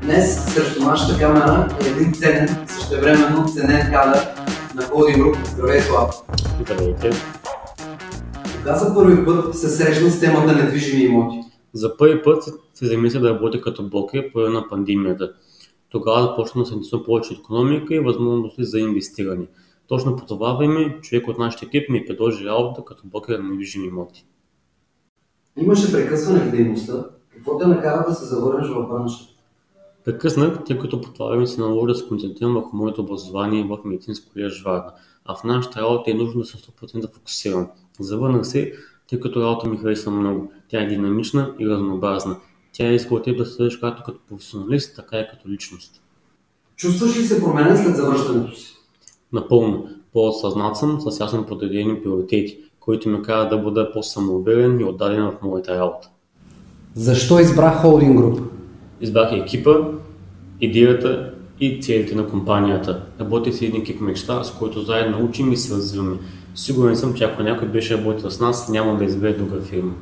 Днес срещу нашата камера е един ценен и същевременно ценен кадър на Holding Group. Здравей, Слав! Здравейте! Кога за първи път се срещна с темата недвижими имоти? За първи път се замисля да работя като брокер по време на пандемията. Тогава започна да се интересува повече от икономика и възможности за инвестиране. Точно по това време човек от нашия екип ми предложи работа като брокер на недвижими имоти. Имаше прекъсване в дейността. Какво те накара да се завърнеш в бранша? Прекъснах, тъй като по това време се наложи да се концентрирам върху моето образование в медицинско колеж Варна, а в нашата работа е нужно да съм 100% фокусиран. Завърнах се, тъй като работа ми харесва много. Тя е динамична и разнообразна. Тя иска от теб да се както като професионалист, така и като личност. Чувстваш ли се променен след завръщането си? Напълно. По-осъзнат съм с ясно подредени приоритети, които ме карат да бъда по-самоуверен и отдаден в моята работа. Защо избрах Holding Group? Избрах екипа, идеята и целите на компанията. Работя с един екип мечта, с който заедно учим и се развиваме. Сигурен съм, че ако някой беше работил с нас, няма да избере друга фирма.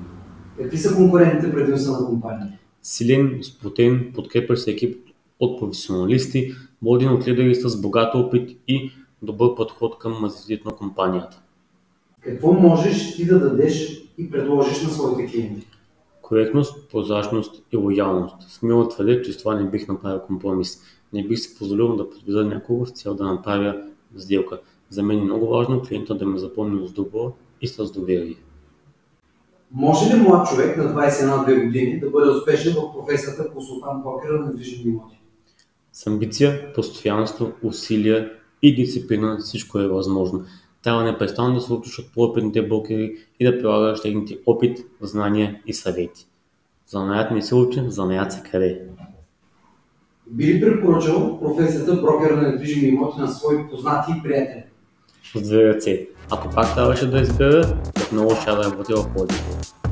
Какви са конкурентните предимства на компанията? Силен, сплотен, подкрепящ се екип от професионалисти, воден от лидери с богат опит и добър подход към развитието на компанията. Какво можеш ти да дадеш и предложиш на своите клиенти? Коректност, прозрачност и лоялност. Смело твърдя, че с това не бих направил компромис. Не бих си позволил да подведа някого с цел да направя сделка. За мен е много важно клиента да ме запомни с добро и с доверие. Може ли млад човек на 21-2 години да бъде успешен в професията консултант-брокер на недвижими имоти? С амбиция, постоянство, усилия и дисциплина всичко е възможно. Трябва непрестанно да се учиш от по-опитните брокери и да прилагаш техните опит, знания и съвети. Занаят не се учи, занаят се краде. Би ли препоръчал професията брокер на недвижими имоти на свои познати и приятели? С две ръце. Ако пак трябваше да избера, отново ще да работя в Holding.